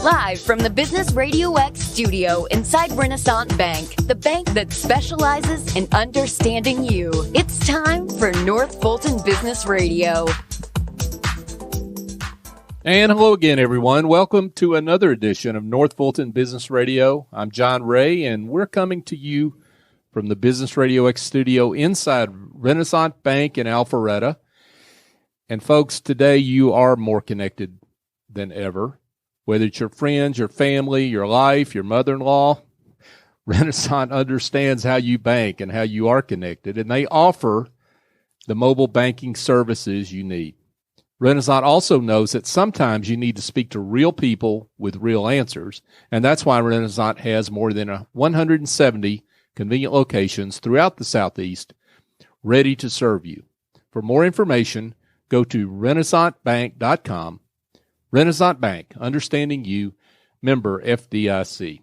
Live from the Business Radio X studio inside Renaissance Bank, the bank that specializes in understanding you. It's time for North Fulton Business Radio. And hello again, everyone. Welcome to another edition of North Fulton Business Radio. I'm John Ray, and we're coming to you from the Business Radio X studio inside Renaissance Bank in Alpharetta. And folks, today you are more connected than ever. Whether it's your friends, your family, your life, your mother-in-law, Renaissance understands how you bank and how you are connected, and they offer the mobile banking services you need. Renaissance also knows that sometimes you need to speak to real people with real answers, and that's why Renaissance has more than 170 convenient locations throughout the Southeast ready to serve you. For more information, go to renaissancebank.com. Renaissance Bank, understanding you, member FDIC.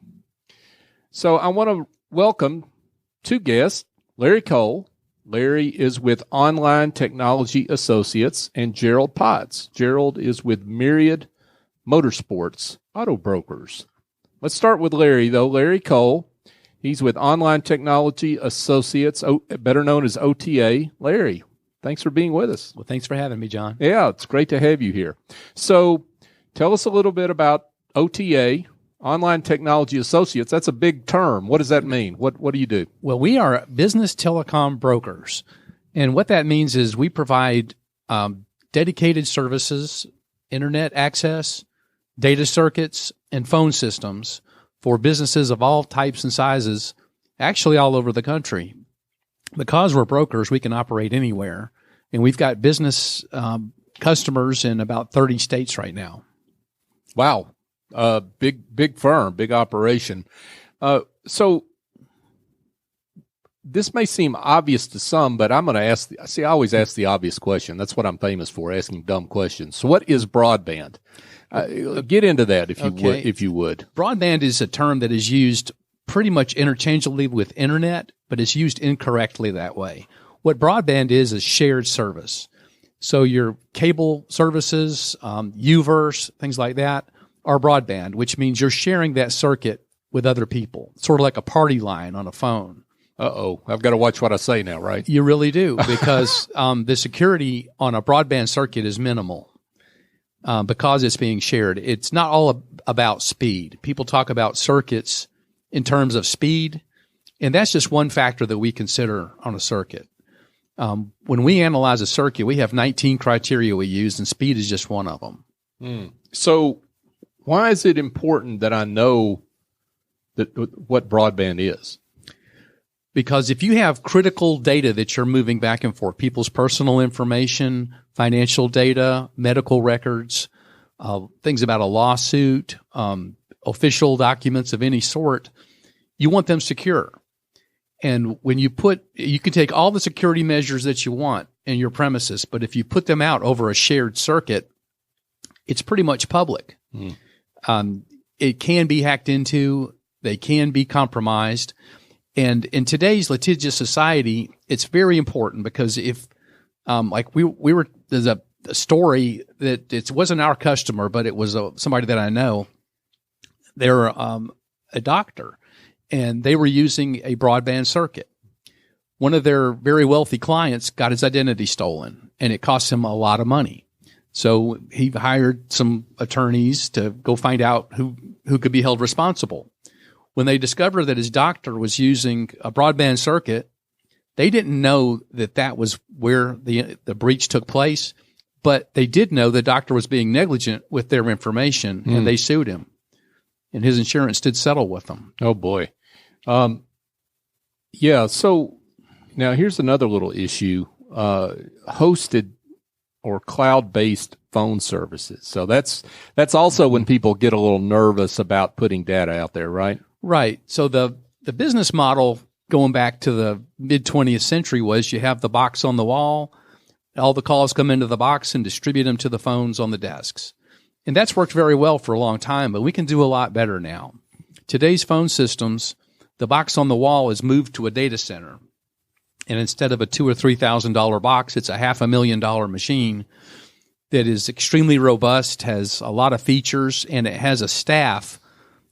So I want to welcome two guests, Larry Cole. Larry is with Online Technology Associates, and Gerald Potts. Gerald is with Myriad Motorsports, auto brokers. Let's start with Larry, though. Larry Cole, he's with Online Technology Associates, better known as OTA. Larry, thanks for being with us. Well, thanks for having me, John. Yeah, it's great to have you here. So tell us a little bit about OTA, Online Technology Associates. That's a big term. What does that mean? What do you do? Well, we are business telecom brokers. And what that means is we provide dedicated services, internet access, data circuits, and phone systems for businesses of all types and sizes, actually all over the country. Because we're brokers, we can operate anywhere. And we've got business customers in about 30 states right now. Wow. Big firm, big operation. So this may seem obvious to some, but I'm going to ask, I always ask the obvious question. That's what I'm famous for, asking dumb questions. So what is broadband? Get into that if you would. Broadband is a term that is used pretty much interchangeably with internet, but it's used incorrectly that way. What broadband is shared service. So your cable services, UVerse, things like that, are broadband, which means you're sharing that circuit with other people, sort of like a party line on a phone. Uh-oh, I've got to watch what I say now, right? You really do, because the security on a broadband circuit is minimal because it's being shared. It's not all about speed. People talk about circuits in terms of speed, and that's just one factor that we consider on a circuit. When we analyze a circuit, we have 19 criteria we use, and speed is just one of them. So why is it important that I know what broadband is? Because if you have critical data that you're moving back and forth, people's personal information, financial data, medical records, things about a lawsuit, official documents of any sort, you want them secure. And when you can take all the security measures that you want in your premises, but if you put them out over a shared circuit, it's pretty much public. It can be hacked into. They can be compromised. And in today's litigious society, it's very important because if, there's a story that it wasn't our customer, but it was somebody that I know. They're a doctor, and they were using a broadband circuit. One of their very wealthy clients got his identity stolen, and it cost him a lot of money. So he hired some attorneys to go find out who could be held responsible. When they discovered that his doctor was using a broadband circuit, they didn't know that was where the breach took place, but they did know the doctor was being negligent with their information, and they sued him. And his insurance did settle with them. Oh, boy. Yeah, so now here's another little issue. Hosted or cloud-based phone services. So that's also when people get a little nervous about putting data out there, right? Right. So the business model going back to the mid-20th century was you have the box on the wall, all the calls come into the box and distribute them to the phones on the desks. And that's worked very well for a long time, but we can do a lot better now. Today's phone systems, the box on the wall is moved to a data center. And instead of a $2,000 or $3,000 box, it's a $500,000 machine. that is extremely robust, has a lot of features, and it has a staff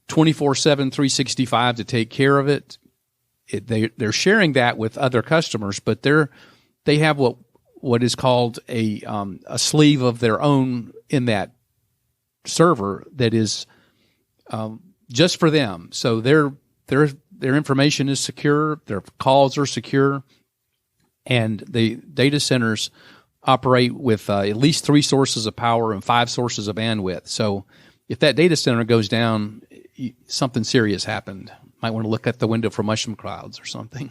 24/7, 365 to take care of it. They're sharing that with other customers, but they have what is called a sleeve of their own in that server that is just for them. So their information is secure, their calls are secure, and the data centers operate with at least 3 sources of power and 5 sources of bandwidth. So if that data center goes down, something serious happened. Might want to look at the window for mushroom clouds or something.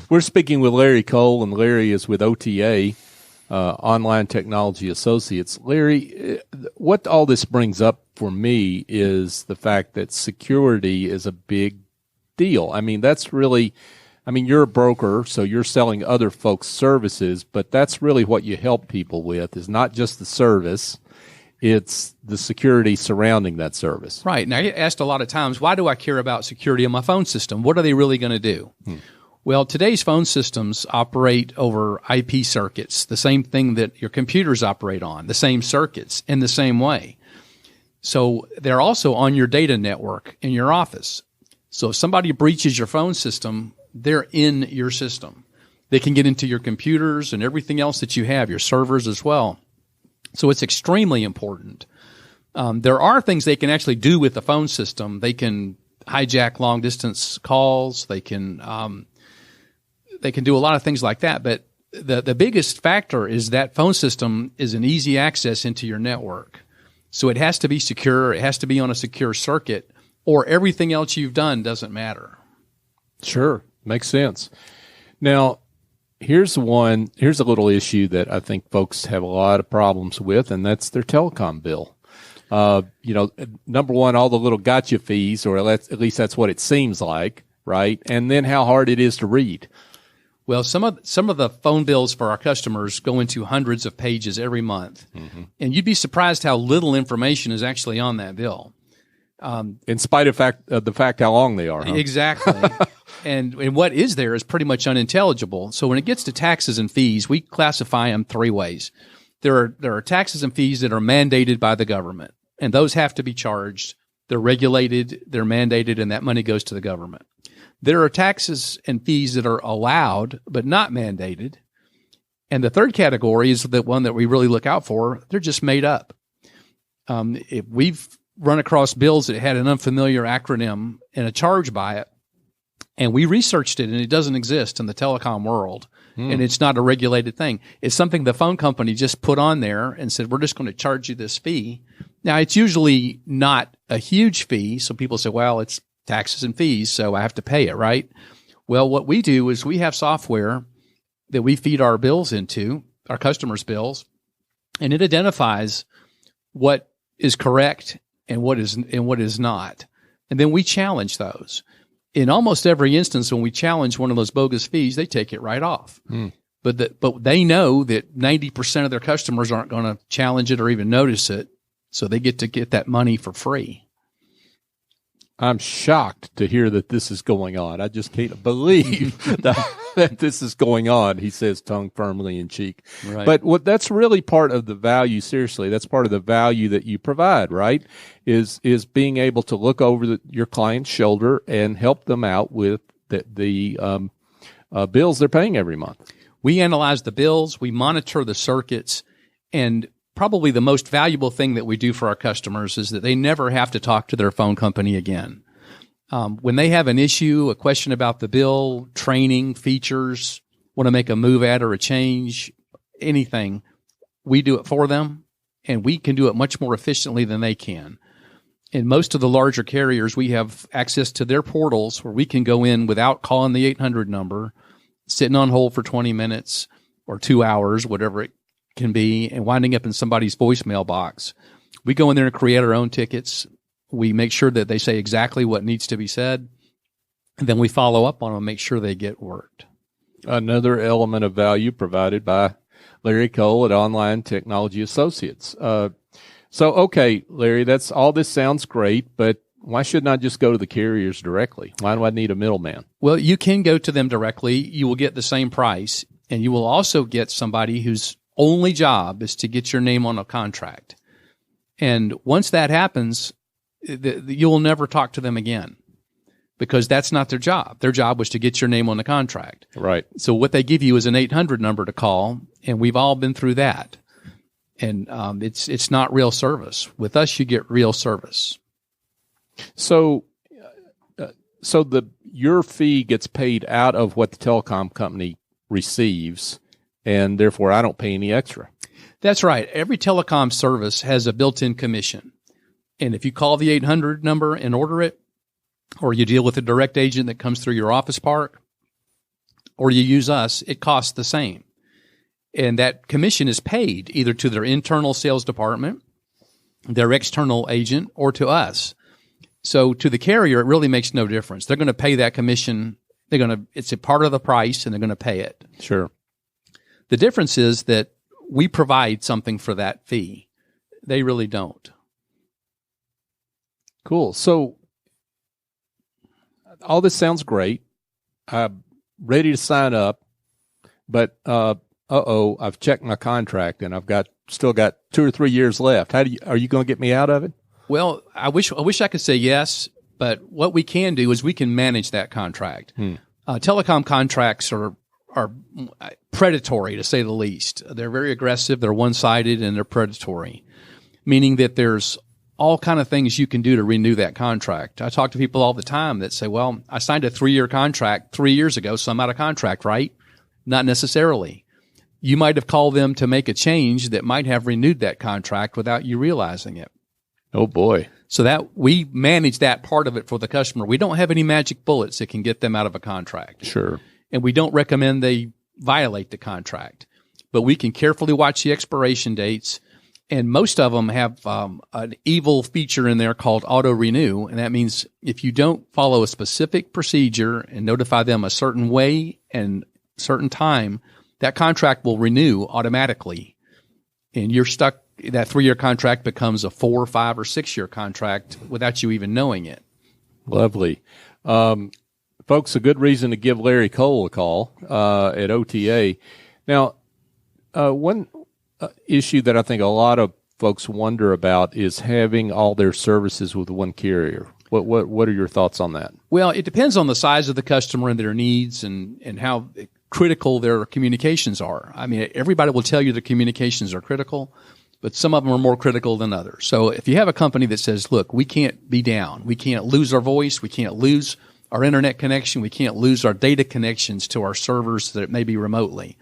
We're speaking with Larry Cole, and Larry is with OTA, Online Technology Associates. Larry, what all this brings up for me is the fact that security is a big deal. I mean, you're a broker, so you're selling other folks' services, but that's really what you help people with, is not just the service. It's the security surrounding that service. Right. Now, I get asked a lot of times, why do I care about security on my phone system? What are they really going to do? Well, today's phone systems operate over IP circuits, the same thing that your computers operate on, the same circuits in the same way. So they're also on your data network in your office. So if somebody breaches your phone system, they're in your system. They can get into your computers and everything else that you have, your servers as well. So it's extremely important. There are things they can actually do with the phone system. They can hijack long distance calls. They can do a lot of things like that. But the biggest factor is that phone system is an easy access into your network. So it has to be secure. It has to be on a secure circuit, or everything else you've done doesn't matter. Sure. Makes sense. Now, here's a little issue that I think folks have a lot of problems with, and that's their telecom bill. Number one, all the little gotcha fees, or at least that's what it seems like, right? And then how hard it is to read. Well, some of the phone bills for our customers go into hundreds of pages every month, and you'd be surprised how little information is actually on that bill. In spite of the fact how long they are. Huh? Exactly. And what is there is pretty much unintelligible. So when it gets to taxes and fees, we classify them 3 ways. There are taxes and fees that are mandated by the government, and those have to be charged. They're regulated, they're mandated, and that money goes to the government. There are taxes and fees that are allowed but not mandated. And the third category is the one that we really look out for. They're just made up. If we've run across bills that had an unfamiliar acronym and a charge by it, and we researched it, and it doesn't exist in the telecom world, and it's not a regulated thing. It's something the phone company just put on there and said, we're just going to charge you this fee. Now, it's usually not a huge fee, so people say, well, it's taxes and fees, so I have to pay it, right? Well, what we do is we have software that we feed our bills into, our customers' bills, and it identifies what is correct and what is not. And then we challenge those. In almost every instance, when we challenge one of those bogus fees, they take it right off. But they know that 90% of their customers aren't going to challenge it or even notice it, so they get to get that money for free. I'm shocked to hear that this is going on. I just can't believe that this is going on, he says, tongue firmly in cheek. Right. But that's really part of the value, seriously, that's part of the value that you provide, right, is being able to look over your client's shoulder and help them out with the bills they're paying every month. We analyze the bills, we monitor the circuits, and probably the most valuable thing that we do for our customers is that they never have to talk to their phone company again. When they have an issue, a question about the bill, training, features, want to make a move at or a change, anything, we do it for them, and we can do it much more efficiently than they can. In most of the larger carriers, we have access to their portals where we can go in without calling the 800 number, sitting on hold for 20 minutes or 2 hours, whatever it can be, and winding up in somebody's voicemail box. We go in there and create our own tickets. We make sure that they say exactly what needs to be said, and then we follow up on them and make sure they get worked. Another element of value provided by Larry Cole at Online Technology Associates. Okay, Larry, all this sounds great, but why shouldn't I just go to the carriers directly? Why do I need a middleman? Well, you can go to them directly. You will get the same price, and you will also get somebody who's only job is to get your name on a contract. And once that happens, you'll never talk to them again because that's not their job. Their job was to get your name on the contract. Right. So what they give you is an 800 number to call, and we've all been through that. And it's not real service. With us, you get real service. So your fee gets paid out of what the telecom company receives, and therefore I don't pay any extra. That's right. Every telecom service has a built-in commission. And if you call the 800 number and order it, or you deal with a direct agent that comes through your office park, or you use us, it costs the same. And that commission is paid either to their internal sales department, their external agent, or to us. So to the carrier, it really makes no difference. They're going to pay that commission. It's a part of the price, and they're going to pay it. Sure. The difference is that we provide something for that fee. They really don't. Cool. So all this sounds great. I'm ready to sign up, but I've checked my contract and I've still got 2 or 3 years left. Are you going to get me out of it? Well, I wish I could say yes, but what we can do is we can manage that contract. Telecom contracts are predatory, to say the least. They're very aggressive, they're one-sided, and they're predatory, meaning that there's all kind of things you can do to renew that contract. I talk to people all the time that say, well, I signed a 3-year contract 3 years ago, so I'm out of contract, right? Not necessarily. You might have called them to make a change that might have renewed that contract without you realizing it. Oh, boy. So that we manage that part of it for the customer. We don't have any magic bullets that can get them out of a contract. Sure. And we don't recommend they violate the contract. But we can carefully watch the expiration dates. And most of them have an evil feature in there called auto-renew. And that means if you don't follow a specific procedure and notify them a certain way and certain time, that contract will renew automatically. And you're stuck. That 3-year contract becomes a 4, 5, or 6 year contract without you even knowing it. Lovely. Folks, a good reason to give Larry Cole a call at OTA. Now, one issue that I think a lot of folks wonder about is having all their services with one carrier. What are your thoughts on that? Well, it depends on the size of the customer and their needs and how critical their communications are. I mean, everybody will tell you the communications are critical, but some of them are more critical than others. So if you have a company that says, look, we can't be down, we can't lose our voice, we can't lose our internet connection, we can't lose our data connections to our servers that may be remotely.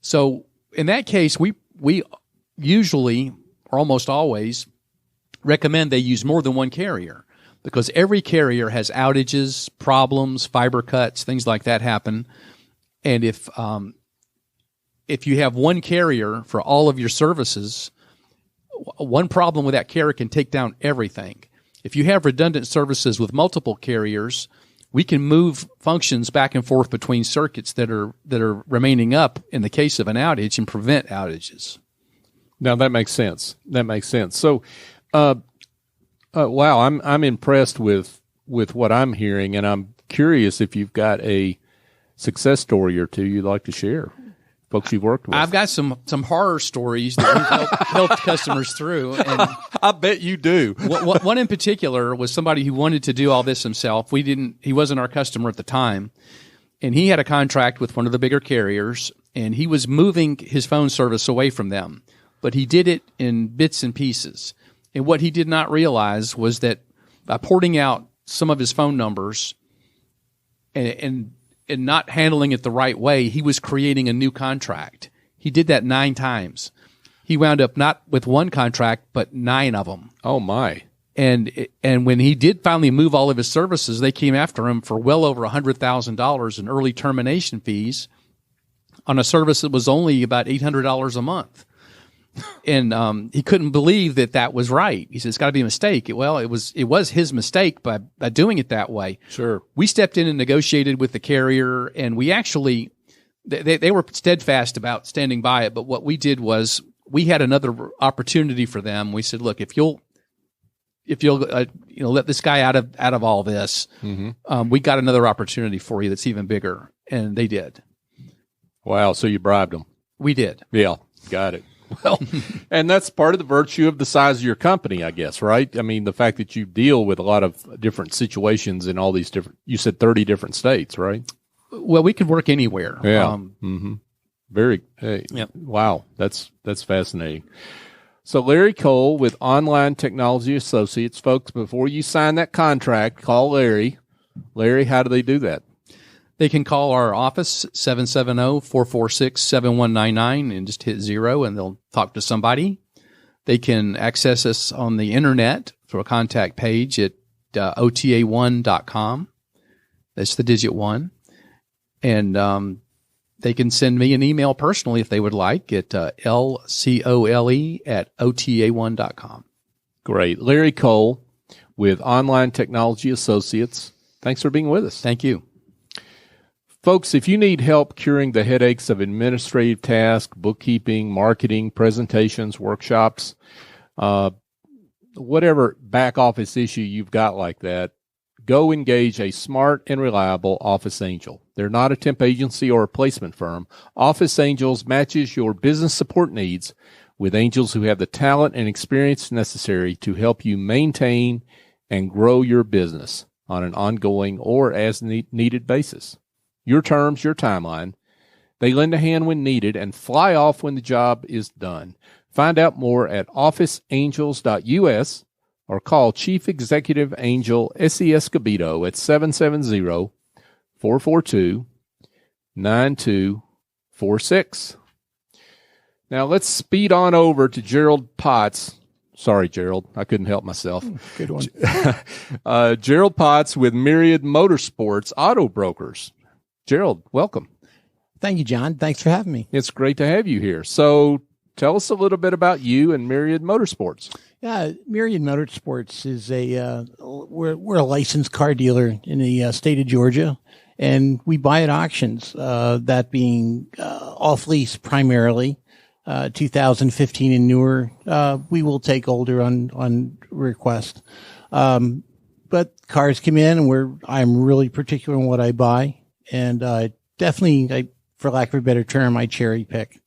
So in that case, we usually, or almost always, recommend they use more than one carrier because every carrier has outages, problems, fiber cuts, things like that happen. And if you have one carrier for all of your services, one problem with that carrier can take down everything. If you have redundant services with multiple carriers, we can move functions back and forth between circuits that are remaining up in the case of an outage and prevent outages. Now that makes sense. So, wow, I'm impressed with what I'm hearing, and I'm curious if you've got a success story or two you'd like to share. Folks you've worked with. I've got some horror stories that we've helped customers through. And I bet you do. One in particular was somebody who wanted to do all this himself. He wasn't our customer at the time, and he had a contract with one of the bigger carriers, and he was moving his phone service away from them, but he did it in bits and pieces. And what he did not realize was that by porting out some of his phone numbers and not handling it the right way, he was creating a new contract. He did that 9 times. He wound up not with one contract, but 9 of them. Oh, my. And when he did finally move all of his services, they came after him for well over $100,000 in early termination fees on a service that was only about $800 a month. And he couldn't believe that was right. He said, it's got to be a mistake. Well, it was his mistake by doing it that way. Sure. We stepped in and negotiated with the carrier, and we actually they were steadfast about standing by it. But what we did was we had another opportunity for them. We said, look, if you'll let this guy out of all this, we got another opportunity for you that's even bigger, and they did. Wow! So you bribed them. We did. Yeah. Got it. Well, and that's part of the virtue of the size of your company, I guess, right? I mean, the fact that you deal with a lot of different situations in all these different, you said 30 different states, right? Well, we could work anywhere. Yeah. Wow. That's fascinating. So Larry Cole with Online Technology Associates. Folks, before you sign that contract, call Larry. Larry, how do they do that? They can call our office, 770-446-7199, and just hit 0, and they'll talk to somebody. They can access us on the internet through a contact page at OTA1.com. That's the digit 1. And they can send me an email personally if they would like at lcole@ota1.com. Great. Larry Cole with Online Technology Associates. Thanks for being with us. Thank you. Folks, if you need help curing the headaches of administrative tasks, bookkeeping, marketing, presentations, workshops, whatever back office issue you've got like that, go engage a smart and reliable office angel. They're not a temp agency or a placement firm. Office Angels matches your business support needs with angels who have the talent and experience necessary to help you maintain and grow your business on an ongoing or as needed basis. Your terms, your timeline. They lend a hand when needed and fly off when the job is done. Find out more at officeangels.us or call Chief Executive Angel S.E. Escobedo at 770-442-9246. Now let's speed on over to Gerald Potts. Sorry, Gerald. I couldn't help myself. Good one. Gerald Potts with Myriad Motorsports Auto Brokers. Gerald, welcome. Thank you, John. Thanks for having me. It's great to have you here. So tell us a little bit about you and Myriad Motorsports. Yeah, Myriad Motorsports is we're a licensed car dealer in the state of Georgia, and we buy at auctions, that being off lease primarily, 2015 and newer. We will take older on request. But cars come in and I'm really particular in what I buy. And definitely, for lack of a better term, I cherry pick.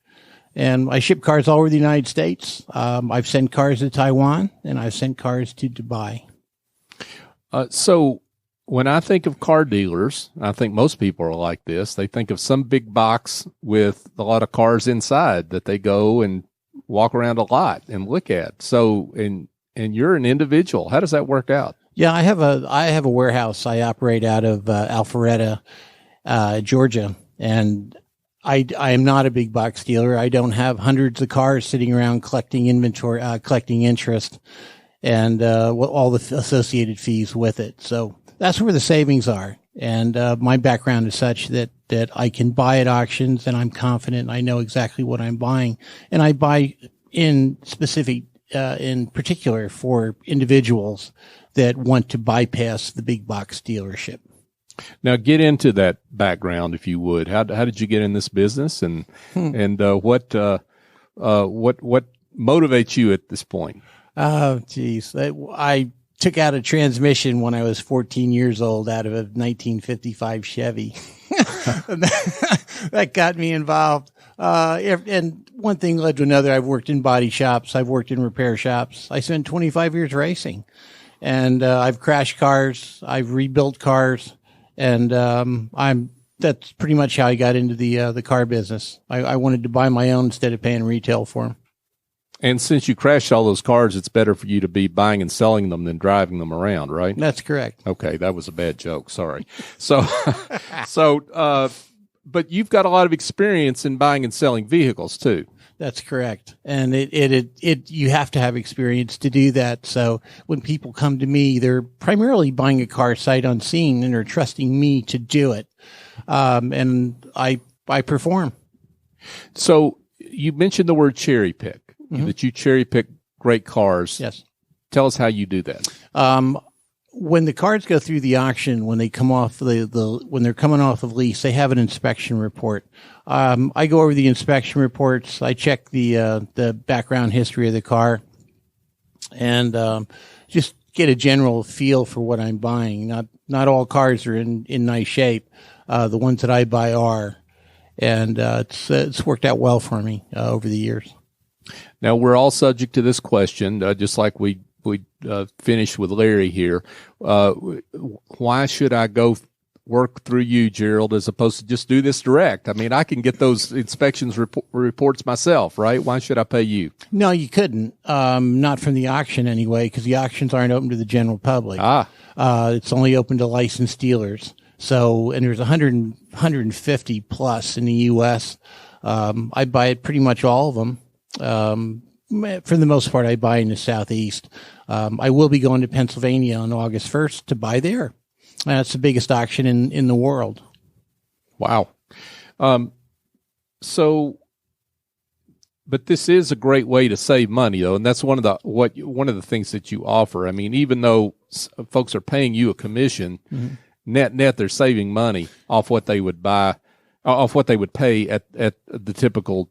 And I ship cars all over the United States. I've sent cars to Taiwan, and I've sent cars to Dubai. So when I think of car dealers, I think most people are like this. They think of some big box with a lot of cars inside that they go and walk around a lot and look at. So, and you're an individual. How does that work out? Yeah, I have a warehouse. I operate out of Alpharetta, Georgia, and I am not a big box dealer. I don't have hundreds of cars sitting around collecting inventory, collecting interest, and all the associated fees with it. So that's where the savings are. And my background is such that I can buy at auctions, and I'm confident I know exactly what I'm buying. And I buy in particular for individuals that want to bypass the big box dealership. Now, get into that background, if you would. How did you get in this business, and what motivates you at this point? Oh, geez, I took out a transmission when I was 14 years old out of a 1955 Chevy. That got me involved. And one thing led to another. I've worked in body shops. I've worked in repair shops. I spent 25 years racing, and I've crashed cars. I've rebuilt cars. And that's pretty much how I got into the car business. I wanted to buy my own instead of paying retail for them. And since you crashed all those cars, it's better for you to be buying and selling them than driving them around, right? That's correct. Okay, that was a bad joke. Sorry. So, but you've got a lot of experience in buying and selling vehicles too. That's correct. And you have to have experience to do that. So when people come to me, they're primarily buying a car sight unseen, and they're trusting me to do it. And I perform. So you mentioned the word cherry pick, that you cherry pick great cars. Yes. Tell us how you do that. When the cars go through the auction, when they come off when they're coming off of lease, they have an inspection report. I go over the inspection reports. I check the background history of the car, and just get a general feel for what I'm buying. Not all cars are in nice shape. The ones that I buy are, and it's worked out well for me over the years. Now, we're all subject to this question, just like we finished with Larry here. Why should I go work through you, Gerald, as opposed to just do this direct? I mean, I can get those inspections reports myself, right? Why should I pay you? No, you couldn't. Not from the auction anyway, because the auctions aren't open to the general public. It's only open to licensed dealers. So, and there's 150 plus in the U.S. I buy pretty much all of them. For the most part, I buy in the Southeast. I will be going to Pennsylvania on August 1st to buy there. That's the biggest auction in the world. Wow. But this is a great way to save money, though, and that's one of the things that you offer. I mean, even though folks are paying you a commission, net they're saving money off what they would pay at the typical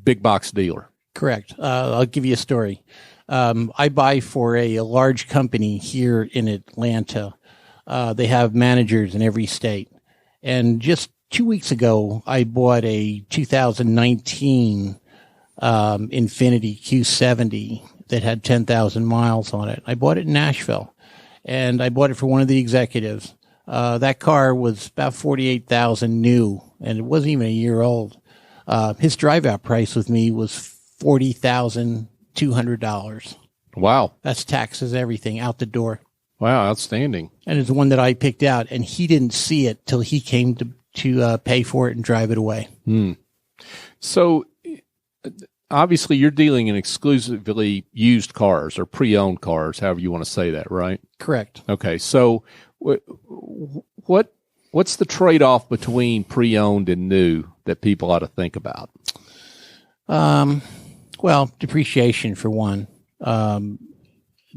big box dealer. Correct. I'll give you a story. I buy for a large company here in Atlanta. They have managers in every state. And just 2 weeks ago, I bought a 2019 Infiniti Q70 that had 10,000 miles on it. I bought it in Nashville, and I bought it for one of the executives. That car was about $48,000 new, and it wasn't even a year old. His drive-out price with me was $40,200. Wow. That's taxes, everything, out the door. Wow, outstanding. And it's the one that I picked out, and he didn't see it till he came to pay for it and drive it away. So, obviously, you're dealing in exclusively used cars or pre-owned cars, however you want to say that, right? Correct. Okay, so what's the trade-off between pre-owned and new that people ought to think about? Well, depreciation for one.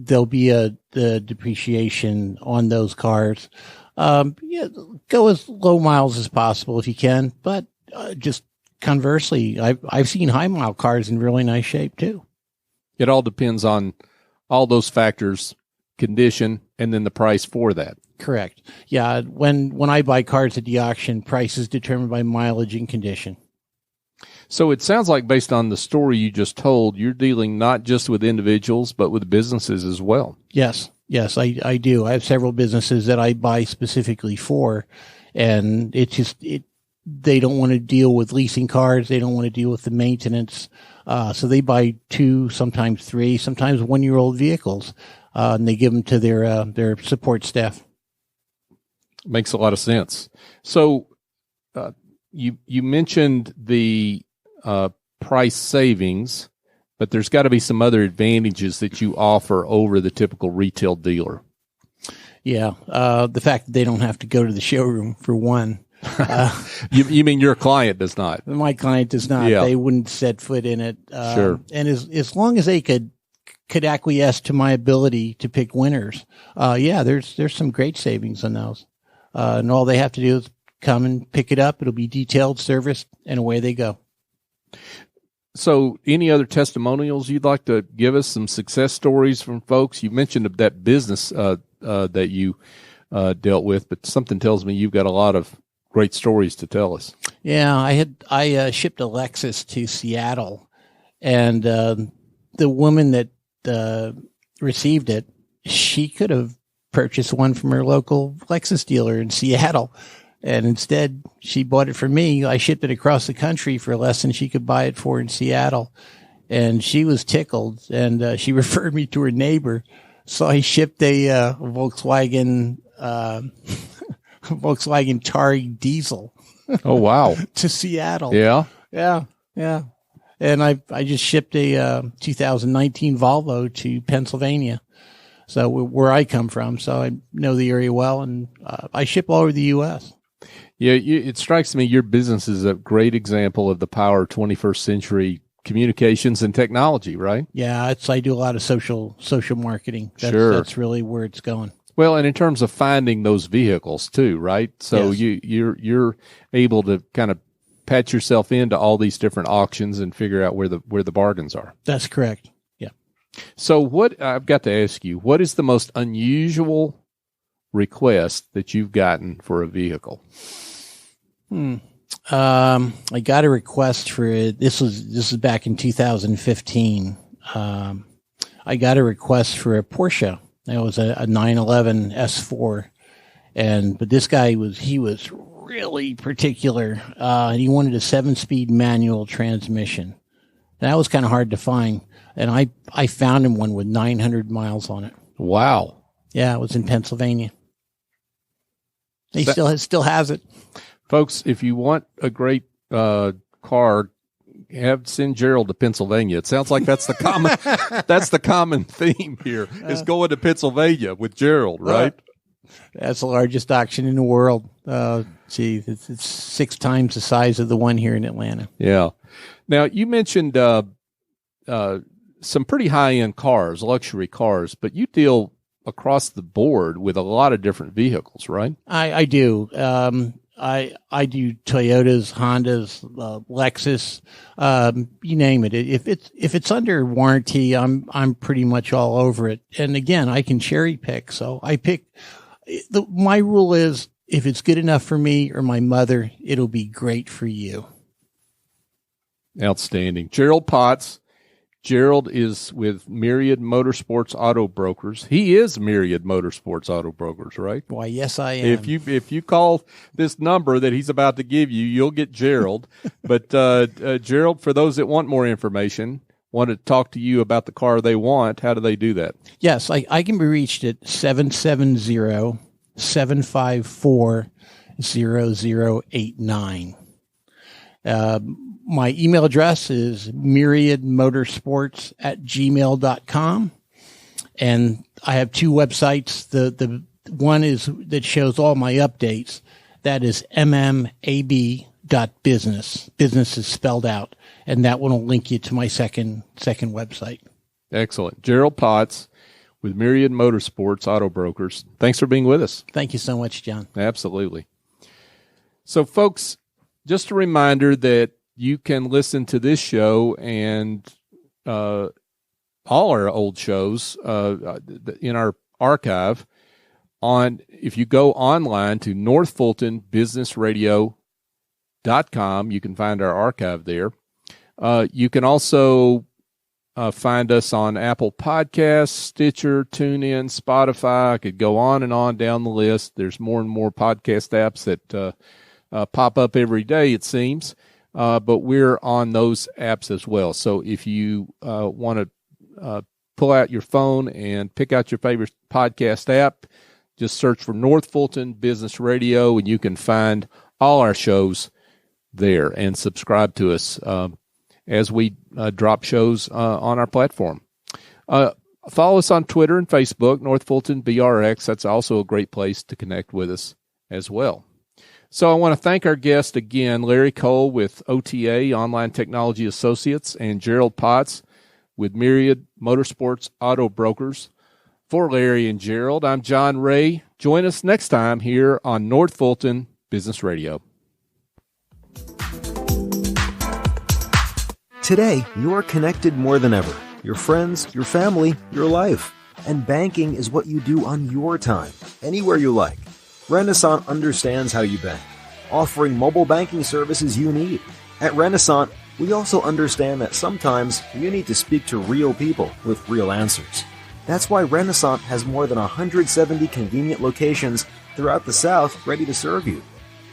There'll be the depreciation on those cars. Go as low miles as possible if you can, but just conversely, I've seen high mile cars in really nice shape too. It all depends on all those factors, condition, and then the price for that. Correct. Yeah. When I buy cars at the auction, price is determined by mileage and condition. So it sounds like, based on the story you just told, you're dealing not just with individuals, but with businesses as well. Yes, I do. I have several businesses that I buy specifically for, and they don't want to deal with leasing cars. They don't want to deal with the maintenance. So they buy 2, sometimes 3, sometimes 1-year-old vehicles, and they give them to their support staff. Makes a lot of sense. So you mentioned the price savings, but there's got to be some other advantages that you offer over the typical retail dealer. Yeah. The fact that they don't have to go to the showroom, for one. You mean your client does not? My client does not. Yeah. They wouldn't set foot in it. Sure. And as long as they could acquiesce to my ability to pick winners, there's some great savings on those. And all they have to do is come and pick it up. It'll be detailed, serviced, and away they go. So, any other testimonials you'd like to give us? Some success stories from folks? You mentioned that business that you dealt with, but something tells me you've got a lot of great stories to tell us. Yeah, I shipped a Lexus to Seattle, and the woman that received it, she could have purchased one from her local Lexus dealer in Seattle. And instead, she bought it from me. I shipped it across the country for less than she could buy it for in Seattle. And she was tickled, and she referred me to her neighbor. So I shipped a Volkswagen Tari diesel. Oh, wow. To Seattle. Yeah. Yeah. And I just shipped a 2019 Volvo to Pennsylvania. So where I come from. So I know the area well, and I ship all over the U.S. Yeah, it strikes me your business is a great example of the power of 21st century communications and technology, right? Yeah, I do a lot of social marketing. Sure. That's really where it's going. Well, and in terms of finding those vehicles too, right? So yes. you're able to kind of patch yourself into all these different auctions and figure out where the bargains are. That's correct. Yeah. So I've got to ask you, what is the most unusual request that you've gotten for a vehicle? I got a request for it. This is back in 2015. I got a request for a Porsche. That was a 911 S4. But this guy was really particular. And he wanted a 7-speed manual transmission. That was kind of hard to find. And I found him one with 900 miles on it. Wow. Yeah, it was in Pennsylvania. He still has it. Folks, if you want a great car, send Gerald to Pennsylvania. It sounds like that's the common theme here is going to Pennsylvania with Gerald, right? That's the largest auction in the world. It's 6 times the size of the one here in Atlanta. Yeah. Now, you mentioned some pretty high-end cars, luxury cars, but you deal across the board with a lot of different vehicles, right? I do. I do Toyotas, Hondas, Lexus, you name it. If it's under warranty, I'm pretty much all over it. And again, I can cherry pick. So I pick. My rule is if it's good enough for me or my mother, it'll be great for you. Outstanding. Gerald Potts. Gerald is with Myriad Motorsports Auto Brokers. He is Myriad Motorsports Auto Brokers, right? Why, yes, I am. If you call this number that he's about to give you, you'll get Gerald. But Gerald, for those that want more information, want to talk to you about the car they want, how do they do that? Yes, I can be reached at 770-754-0089. My email address is myriadmotorsports@gmail.com. And I have 2 websites. The one is that shows all my updates. That is mmab.business. Business is spelled out. And that one will link you to my second website. Excellent. Gerald Potts with Myriad Motorsports Auto Brokers. Thanks for being with us. Thank you so much, John. Absolutely. So, folks, just a reminder that you can listen to this show and all our old shows in our archive if you go online to northfultonbusinessradio.com. You can find our archive there. You can also find us on Apple Podcasts, Stitcher, TuneIn, Spotify. I could go on and on down the list. There's more and more podcast apps that pop up every day, it seems. But we're on those apps as well. So if you want to pull out your phone and pick out your favorite podcast app, just search for North Fulton Business Radio, and you can find all our shows there and subscribe to us as we drop shows on our platform. Follow us on Twitter and Facebook, North Fulton BRX. That's also a great place to connect with us as well. So I want to thank our guest again, Larry Cole with OTA, Online Technology Associates, and Gerald Potts with Myriad Motorsports Auto Brokers. For Larry and Gerald, I'm John Ray. Join us next time here on North Fulton Business Radio. Today, you're connected more than ever. Your friends, your family, your life. And banking is what you do on your time, anywhere you like. Renaissance understands how you bank, offering mobile banking services you need. At Renaissance, we also understand that sometimes you need to speak to real people with real answers. That's why Renaissance has more than 170 convenient locations throughout the South ready to serve you.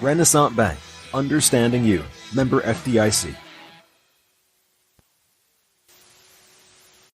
Renaissance Bank, understanding you. Member FDIC.